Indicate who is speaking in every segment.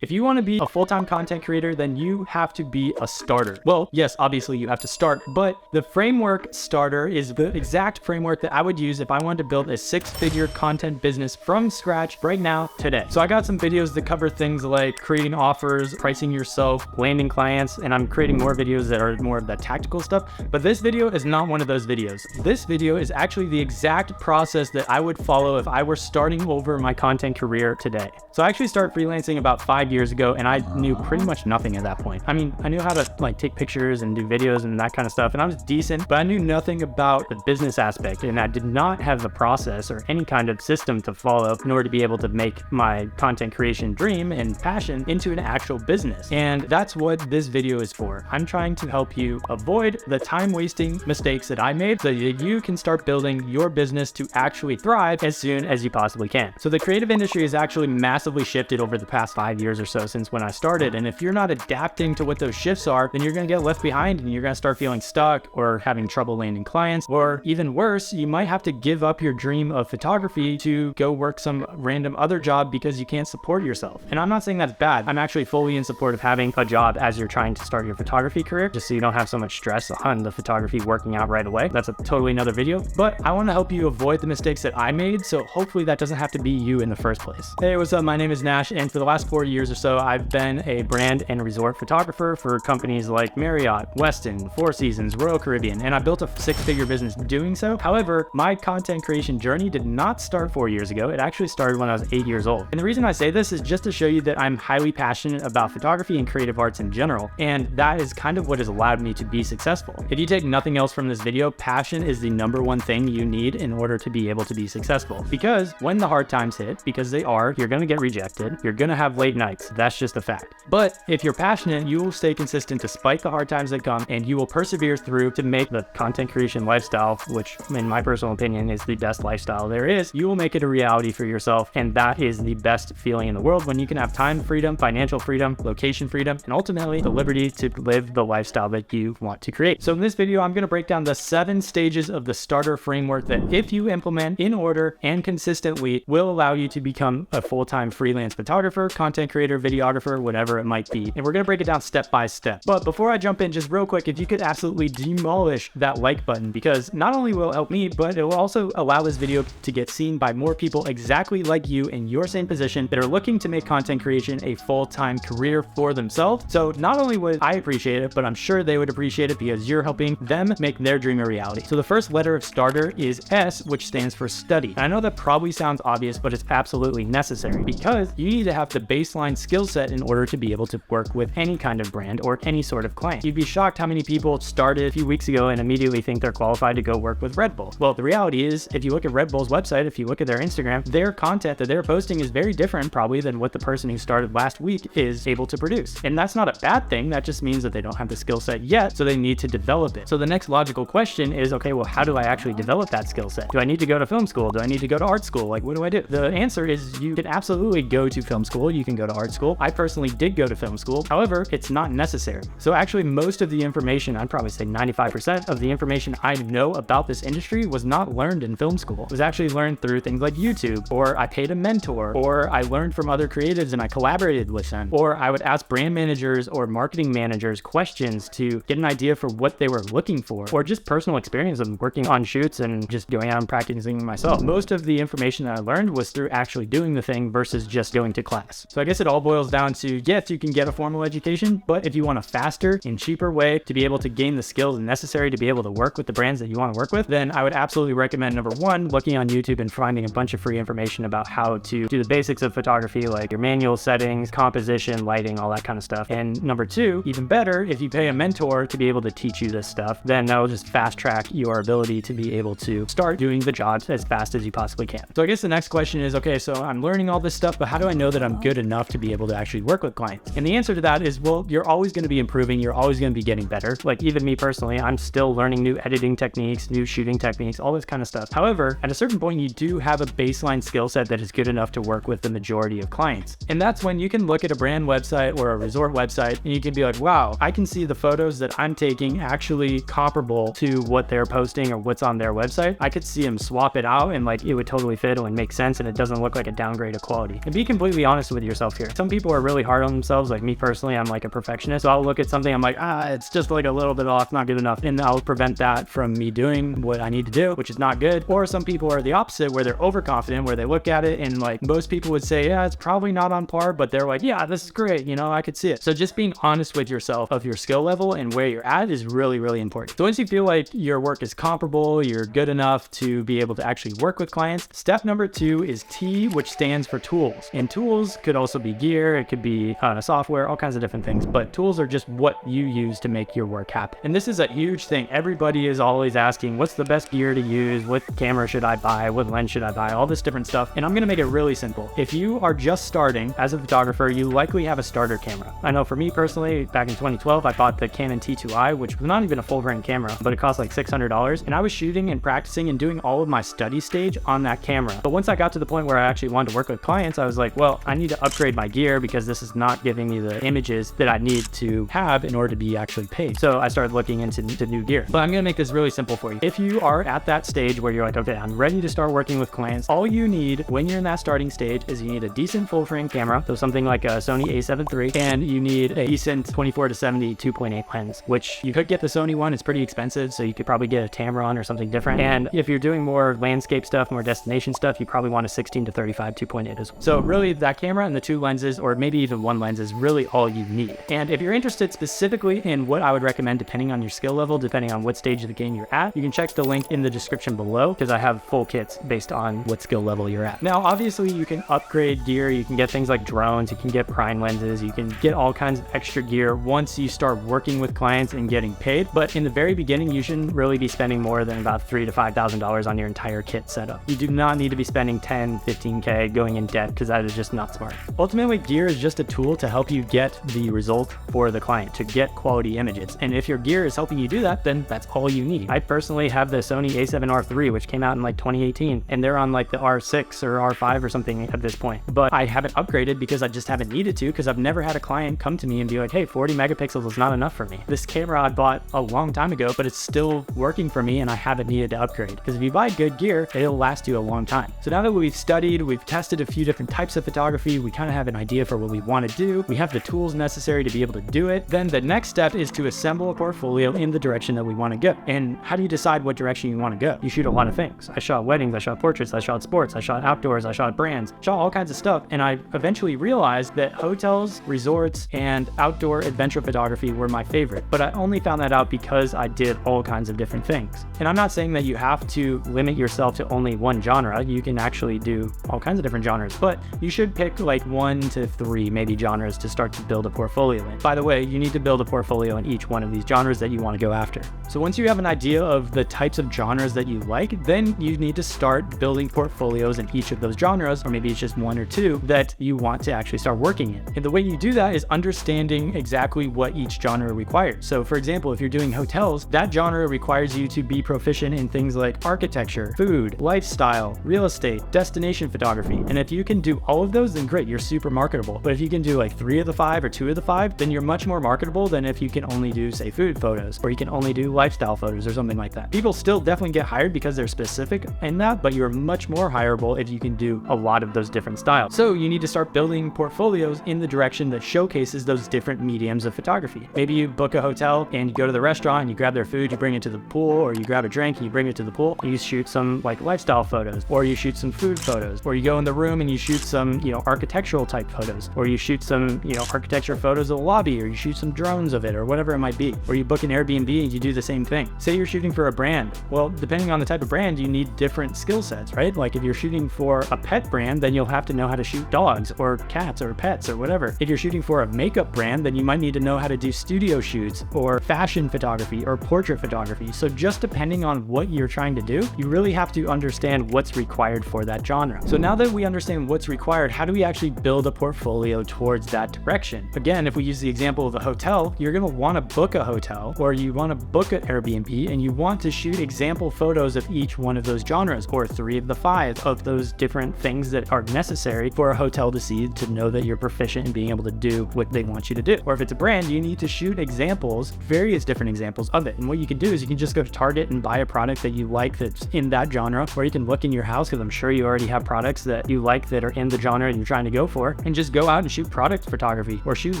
Speaker 1: If you want to be a full-time content creator, then you have to be a starter. Well, yes, obviously you have to start, but the framework starter is the exact framework that I would use if I wanted to build a six-figure content business from scratch right now, today. So I got some videos that cover things like creating offers, pricing yourself, landing clients, and I'm creating more videos that are more of that tactical stuff. But this video is not one of those videos. This video is actually the exact process that I would follow if I were starting over my content career today. So I actually started freelancing about 5 years ago, and I knew pretty much nothing at that point. I mean, I knew how to take pictures and do videos and that kind of stuff, and I was decent, but I knew nothing about the business aspect, and I did not have the process or any kind of system to follow in order to be able to make my content creation dream and passion into an actual business. And that's what this video is for. I'm trying to help you avoid the time-wasting mistakes that I made so that you can start building your business to actually thrive as soon as you possibly can. So the creative industry has actually massively shifted over the past 5 years or so since when I started. And if you're not adapting to what those shifts are, then you're going to get left behind and you're going to start feeling stuck or having trouble landing clients, or even worse, you might have to give up your dream of photography to go work some random other job because you can't support yourself. And I'm not saying that's bad. I'm actually fully in support of having a job as you're trying to start your photography career, just so you don't have so much stress on the photography working out right away. That's a totally another video, but I want to help you avoid the mistakes that I made, so hopefully that doesn't have to be you in the first place. Hey, what's up? My name is Nash, and for the last 4 years or so, I've been a brand and resort photographer for companies like Marriott, Westin, Four Seasons, Royal Caribbean, and I built a six-figure business doing so. However, my content creation journey did not start 4 years ago. It actually started when I was 8 years old. And the reason I say this is just to show you that I'm highly passionate about photography and creative arts in general, and that is kind of what has allowed me to be successful. If you take nothing else from this video, passion is the #1 thing you need in order to be able to be successful. Because when the hard times hit, because they are, you're going to get rejected, you're going to have late nights. That's just a fact. But if you're passionate, you will stay consistent despite the hard times that come, and you will persevere through to make the content creation lifestyle, which in my personal opinion is the best lifestyle there is. You will make it a reality for yourself, and that is the best feeling in the world, when you can have time freedom, financial freedom, location freedom, and ultimately the liberty to live the lifestyle that you want to create. So in this video, I'm going to break down the 7 stages of the starter framework that, if you implement in order and consistently, will allow you to become a full-time freelance photographer, content creator, videographer, whatever it might be. And we're going to break it down step by step. But before I jump in, just real quick, if you could absolutely demolish that like button, because not only will it help me, but it will also allow this video to get seen by more people exactly like you in your same position that are looking to make content creation a full-time career for themselves. So not only would I appreciate it, but I'm sure they would appreciate it because you're helping them make their dream a reality. So the first letter of starter is S, which stands for study. And I know that probably sounds obvious, but it's absolutely necessary, because you need to have the baseline skill set in order to be able to work with any kind of brand or any sort of client. You'd be shocked how many people started a few weeks ago and immediately think they're qualified to go work with Red Bull. Well, the reality is, if you look at Red Bull's website, if you look at their Instagram, their content that they're posting is very different probably than what the person who started last week is able to produce. And that's not a bad thing. That just means that they don't have the skill set yet, so they need to develop it. So the next logical question is, okay, well, how do I actually develop that skill set? Do I need to go to film school? Do I need to go to art school? Like, what do I do? The answer is you can absolutely go to film school. You can go to art school. I personally did go to film school. However, it's not necessary. So actually, most of the information, I'd probably say 95% of the information I know about this industry was not learned in film school. It was actually learned through things like YouTube, or I paid a mentor, or I learned from other creatives and I collaborated with them, or I would ask brand managers or marketing managers questions to get an idea for what they were looking for, or just personal experience of working on shoots and just going out and practicing myself. Most of the information that I learned was through actually doing the thing versus just going to class. So I guess it all boils down to, yes, you can get a formal education, but if you want a faster and cheaper way to be able to gain the skills necessary to be able to work with the brands that you want to work with, then I would absolutely recommend, #1, looking on YouTube and finding a bunch of free information about how to do the basics of photography, like your manual settings, composition, lighting, all that kind of stuff. And #2, even better, if you pay a mentor to be able to teach you this stuff, then that will just fast track your ability to be able to start doing the jobs as fast as you possibly can. So I guess the next question is, okay, so I'm learning all this stuff, but how do I know that I'm good enough to be able to actually work with clients? And the answer to that is, well, you're always going to be improving. You're always going to be getting better. Like, even me personally, I'm still learning new editing techniques, new shooting techniques, all this kind of stuff. However, at a certain point, you do have a baseline skill set that is good enough to work with the majority of clients. And that's when you can look at a brand website or a resort website and you can be like, wow, I can see the photos that I'm taking actually comparable to what they're posting or what's on their website. I could see them swap it out and like it would totally fit and make sense, and it doesn't look like a downgrade of quality. And be completely honest with yourself here. gear. Some people are really hard on themselves. Like me personally, I'm like a perfectionist. So I'll look at something, I'm like, it's just like a little bit off, not good enough. And I'll prevent that from me doing what I need to do, which is not good. Or some people are the opposite, where they're overconfident, where they look at it and like most people would say, yeah, it's probably not on par, but they're like, yeah, this is great. You know, I could see it. So just being honest with yourself of your skill level and where you're at is really, really important. So once you feel like your work is comparable, you're good enough to be able to actually work with clients, step number 2 is T, which stands for tools. And tools could also be gear, it could be software, all kinds of different things, but tools are just what you use to make your work happen. And this is a huge thing. Everybody is always asking, what's the best gear to use? What camera should I buy? What lens should I buy? All this different stuff. And I'm gonna make it really simple. If you are just starting as a photographer, you likely have a starter camera. I know for me personally, back in 2012, I bought the Canon T2i, which was not even a full frame camera, but it cost like $600. And I was shooting and practicing and doing all of my study stage on that camera. But once I got to the point where I actually wanted to work with clients, I was like, well, I need to upgrade my gear because this is not giving me the images that I need to have in order to be actually paid. So I started looking into new gear. But I'm gonna make this really simple for you. If you are at that stage where you're like, okay, I'm ready to start working with clients, all you need when you're in that starting stage is you need a decent full frame camera, so something like a Sony a7 III, and you need a decent 24-70 2.8 lens, which you could get the Sony one. It's pretty expensive, so you could probably get a Tamron or something different. And if you're doing more landscape stuff, more destination stuff, you probably want a 16-35 2.8 as well. So really that camera and the 2 lenses, or maybe even 1 lens, is really all you need. And if you're interested specifically in what I would recommend depending on your skill level, depending on what stage of the game you're at, you can check the link in the description below because I have full kits based on what skill level you're at. Now, obviously you can upgrade gear. You can get things like drones, you can get prime lenses, you can get all kinds of extra gear once you start working with clients and getting paid. But in the very beginning, you shouldn't really be spending more than about $3,000 to $5,000 on your entire kit setup. You do not need to be spending 10, 15K going in debt because that is just not smart. Ultimately, gear is just a tool to help you get the result for the client, to get quality images. And if your gear is helping you do that, then that's all you need. I personally have the Sony a7R III, which came out in like 2018, and they're on like the R6 or R5 or something at this point. But I haven't upgraded because I just haven't needed to, because I've never had a client come to me and be like, hey, 40 megapixels is not enough for me. This camera I bought a long time ago, but it's still working for me and I haven't needed to upgrade. Because if you buy good gear, it'll last you a long time. So now that we've studied, we've tested a few different types of photography, we kind of have an idea for what we want to do, we have the tools necessary to be able to do it, then the next step is to assemble a portfolio in the direction that we want to go. And how do you decide what direction you want to go? You shoot a lot of things. I shot weddings, I shot portraits, I shot sports, I shot outdoors, I shot brands, shot all kinds of stuff. And I eventually realized that hotels, resorts, and outdoor adventure photography were my favorite. But I only found that out because I did all kinds of different things. And I'm not saying that you have to limit yourself to only one genre. You can actually do all kinds of different genres, but you should pick like 1 to 3 maybe genres to start to build a portfolio in. By the way, you need to build a portfolio in each one of these genres that you want to go after. So once you have an idea of the types of genres that you like, then you need to start building portfolios in each of those genres, or maybe it's just 1 or 2 that you want to actually start working in. And the way you do that is understanding exactly what each genre requires. So for example, if you're doing hotels, that genre requires you to be proficient in things like architecture, food, lifestyle, real estate, destination photography. And if you can do all of those, then great, you're super marketable. But if you can do like 3 of the 5 or 2 of the 5, then you're much more marketable than if you can only do, say, food photos, or you can only do lifestyle photos or something like that. People still definitely get hired because they're specific in that, but you're much more hireable if you can do a lot of those different styles. So you need to start building portfolios in the direction that showcases those different mediums of photography. Maybe you book a hotel and you go to the restaurant and you grab their food, you bring it to the pool, or you grab a drink and you bring it to the pool. You shoot some like lifestyle photos, or you shoot some food photos, or you go in the room and you shoot some, architectural type photos, or you shoot some, architecture photos of the lobby, or you shoot some drones of it, or whatever it might be. Or you book an Airbnb and you do the same thing. Say you're shooting for a brand. Well, depending on the type of brand, you need different skill sets, right? Like if you're shooting for a pet brand, then you'll have to know how to shoot dogs or cats or pets or whatever. If you're shooting for a makeup brand, then you might need to know how to do studio shoots or fashion photography or portrait photography. So just depending on what you're trying to do, you really have to understand what's required for that genre. So now that we understand what's required, how do we actually build a portfolio towards that direction? Again, if we use the example of a hotel, you're going to want to book a hotel, or you want to book an Airbnb, and you want to shoot example photos of each one of those genres, or 3 of the 5 of those different things that are necessary for a hotel to see, to know that you're proficient in being able to do what they want you to do. Or if it's a brand, you need to shoot examples, various different examples of it. And what you can do is you can just go to Target and buy a product that you like that's in that genre, or you can look in your house, because I'm sure you already have products that you like that are in the genre you're trying to go for, and just go out and shoot product photography or shoot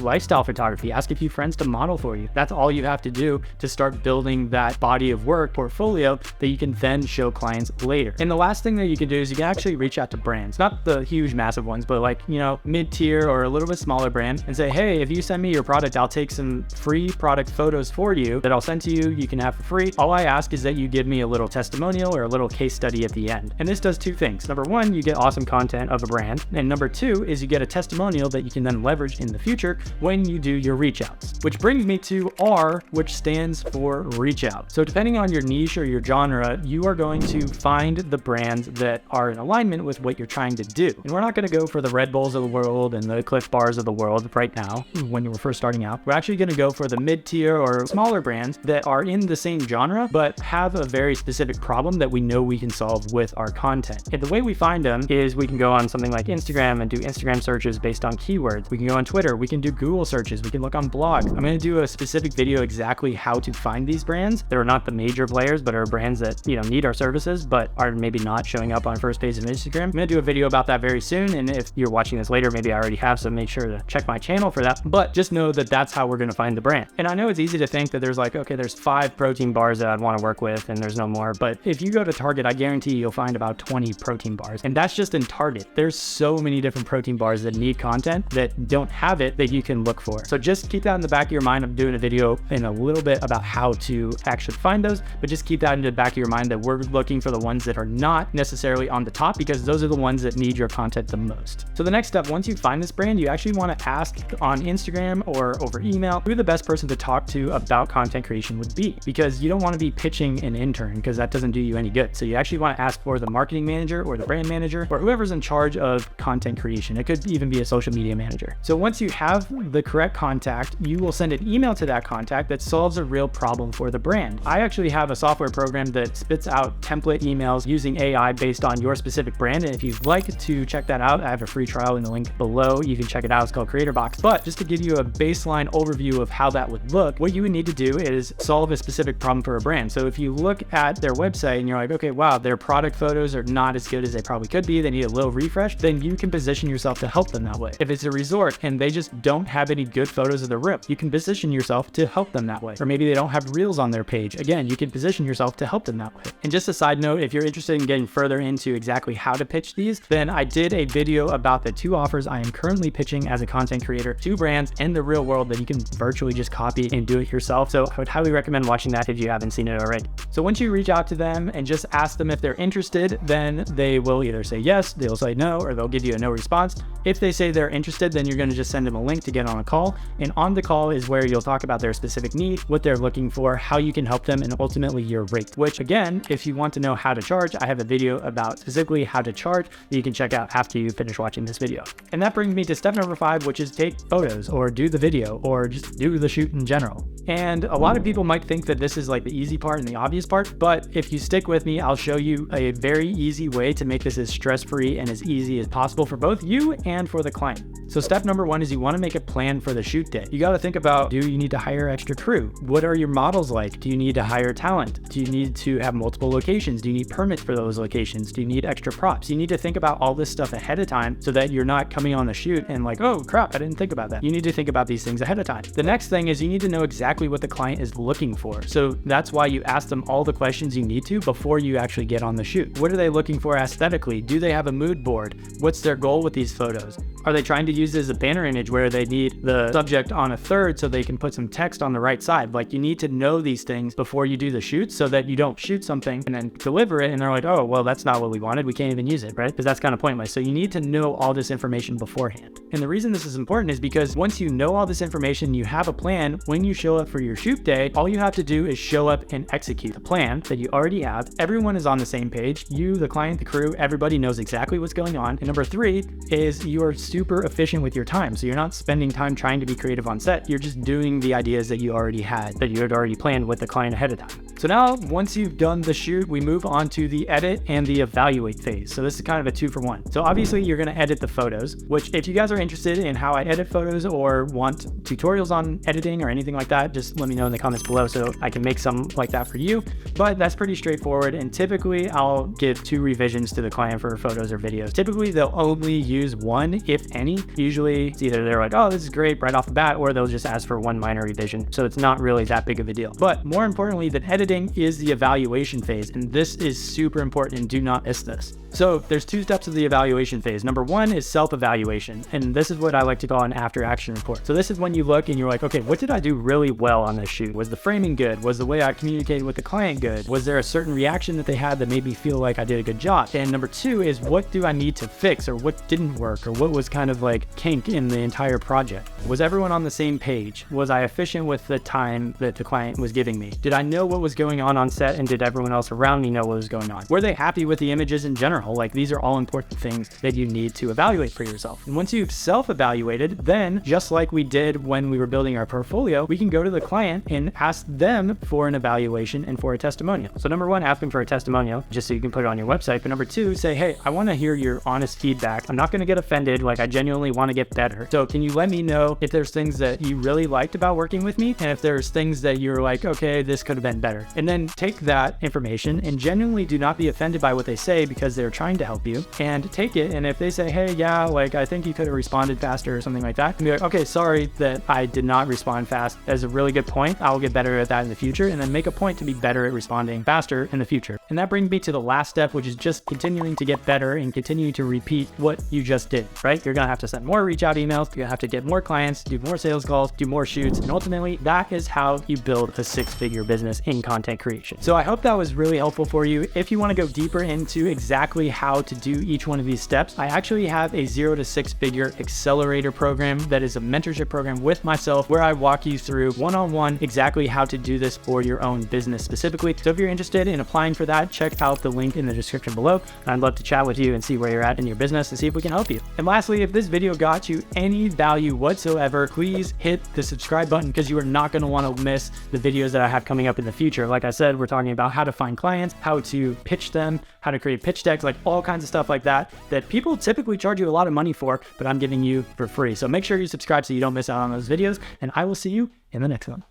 Speaker 1: lifestyle photography. Ask a few friends to model for you. That's all you have to do to start building that body of work portfolio that you can then show clients later. And the last thing that you can do is you can actually reach out to brands, not the huge massive ones, but like, you know, mid-tier or a little bit smaller brand, and say, hey, if you send me your product, I'll take some free product photos for you that I'll send to you. You can have for free. All I ask is that you give me a little testimonial or a little case study at the end. And this does two things. Number one, you get awesome content of a brand. And number two is you get a testimonial that you can then leverage in the future when you do your reach outs. Which brings me to R, which stands for reach out. So depending on your niche or your genre, you are going to find the brands that are in alignment with what you're trying to do. And we're not going to go for the Red Bulls of the world and the Cliff Bars of the world right now when you were first starting out. We're actually going to go for the mid-tier or smaller brands that are in the same genre but have a very specific problem that we know we can solve with our content. And the way we find them is we can go on something like Instagram and do Instagram searches based on keywords. We can go on Twitter, we can do Google searches, we can look on blog. I'm going to do a specific video exactly how to find these brands that are not the major players but are brands that, you know, need our services but are maybe not showing up on first page of Instagram. I'm going to do a video about that very soon, and if you're watching this later, maybe I already have, so make sure to check my channel for that. But just know that that's how we're going to find the brand. And I know it's easy to think that there's like, okay, there's 5 protein bars that I'd want to work with and there's no more, but if you go to Target, I guarantee you'll find about 20 protein bars, and that's just in Target. There's so many different protein bars that need content that don't have it that you can look for. So just keep that in the back of your mind. I'm doing a video in a little bit about how to actually find those, but just keep that in the back of your mind that we're looking for the ones that are not necessarily on the top, because those are the ones that need your content the most. So the next step, once you find this brand, you actually want to ask on Instagram or over email who the best person to talk to about content creation would be, because you don't want to be pitching an intern because that doesn't do you any good. So you actually want to ask for the marketing manager or the brand manager or whoever's in charge of content creation. It could even be a social media manager. So once you have the correct contact, you will send an email to that contact that solves a real problem for the brand. I actually have a software program that spits out template emails using AI based on your specific brand. And if you'd like to check that out, I have a free trial in the link below. You can check it out. It's called Creator Box. But just to give you a baseline overview of how that would look, what you would need to do is solve a specific problem for a brand. So if you look at their website and you're like, okay, wow, their product photos are not as good as they probably could be, they need a little refresh, then you can position yourself to help them that way. If it's a resort and they just don't have any good photos of the room, you can position yourself to help them that way. Or maybe they don't have reels on their page. Again, you can position yourself to help them that way. And just a side note, if you're interested in getting further into exactly how to pitch these, then I did a video about the 2 offers I am currently pitching as a content creator to brands in the real world that you can virtually just copy and do it yourself. So I would highly recommend watching that if you haven't seen it already. So once you reach out to them and just ask them if they're interested, then they will either say yes, they'll say no, or they'll give you a no response. If they say they're interested, then you're going to just send them a link to get on a call. And on the call is where you'll talk about their specific need, what they're looking for, how you can help them, and ultimately your rate. Which again, if you want to know how to charge, I have a video about specifically how to charge that you can check out after you finish watching this video. And that brings me to step number 5, which is take photos or do the video or just do the shoot in general. And a lot of people might think that this is like the easy part and the obvious part, but if you stick with me, I'll show you a very easy way to make this as stress-free and as easy as possible for both you and for the client. So step number 1 is you want to make a plan for the shoot day. You got to think about, do you need to hire extra crew? What are your models like? Do you need to hire talent? Do you need to have multiple locations? Do you need permits for those locations? Do you need extra props? You need to think about all this stuff ahead of time so that you're not coming on the shoot and like, oh crap, I didn't think about that. You need to think about these things ahead of time. The next thing is you need to know exactly what the client is looking for. So that's why you ask them all the questions you need to before you actually get on the shoot. What are they looking for aesthetically? Do they have a mood board? What's their goal with these photos? Are they trying to use it as a banner image where they need the subject on a third so they can put some text on the right side? Like, you need to know these things before you do the shoot so that you don't shoot something and then deliver it and they're like, oh, well, that's not what we wanted. We can't even use it, right? Because that's kind of pointless. So you need to know all this information beforehand. And the reason this is important is because once you know all this information, you have a plan. When you show up for your shoot day, all you have to do is show up and execute the plan that you already have. Everyone is on the same page. You, the client, the crew, everybody knows exactly what's going on. And number 3 is you're super efficient with your time. So you're not spending time trying to be creative on set. You're just doing the ideas that you already had, that you had already planned with the client ahead of time. So now once you've done the shoot, we move on to the edit and the evaluate phase. So this is kind of a 2-for-1. So obviously you're going to edit the photos, which if you guys are interested in how I edit photos or want tutorials on editing or anything like that, just let me know in the comments below so I can make some like that for you. But that's pretty straightforward. And typically I'll give 2 revisions to the client for photos or videos. Typically they'll only use 1, if any. Usually it's either they're like, oh, this is great right off the bat, or they'll just ask for 1 minor revision. So it's not really that big of a deal. But more importantly than editing is the evaluation phase. And this is super important and do not miss this. So there's 2 steps of the evaluation phase. Number 1 is self-evaluation. And this is what I like to call an after action report. So this is when you look and you're like, okay, what did I do really well on this shoot? Was the framing good? Was the way I communicated with the client good? Was there a certain reaction that they had that made me feel like I did a good job? And number 2 is what do I need to fix, or what didn't work, or what was kind of like kink in the entire project? Was everyone on the same page? Was I efficient with the time that the client was giving me? Did I know what was going on set, and did everyone else around me know what was going on? Were they happy with the images in general? Like, these are all important things that you need to evaluate for yourself. And once you've self-evaluated, then just like we did when we were building our portfolio, we can go to the client and ask them for an evaluation and for a testimonial. So number 1, ask them for a testimonial just so you can put it on your website. But number 2, say, hey, I want to hear your honest feedback. I'm not going to get offended. Like, I genuinely want to get better. So can you let me know if there's things that you really liked about working with me, and if there's things that you're like, okay, this could have been better. And then take that information and genuinely do not be offended by what they say, because they're trying to help you, and take it. And if they say, hey, yeah, like, I think you could have responded faster or something like that, and be like, okay, sorry that I did not respond fast. That's a really good point. I'll get better at that in the future. And then make a point to be better at responding faster in the future. And that brings me to the last step, which is just continuing to get better and continuing to repeat what you just did, right? You're going to have to send more reach out emails. You're going to have to get more clients, do more sales calls, do more shoots. And ultimately that is how you build a 6-figure business in content creation. So I hope that was really helpful for you. If you want to go deeper into exactly how to do each one of these steps, I actually have a 0 to 6-figure accelerator program that is a mentorship program with myself, where I walk you through one-on-one exactly how to do this for your own business specifically. So if you're interested in applying for that, check out the link in the description below. I'd love to chat with you and see where you're at in your business and see if we can help you. And lastly, if this video got you any value whatsoever, please hit the subscribe button, because you are not going to want to miss the videos that I have coming up in the future. Like I said, we're talking about how to find clients, how to pitch them, how to create pitch decks, like all kinds of stuff like that people typically charge you a lot of money for, but I'm giving you for free. So make sure you subscribe so you don't miss out on those videos, and I will see you in the next one.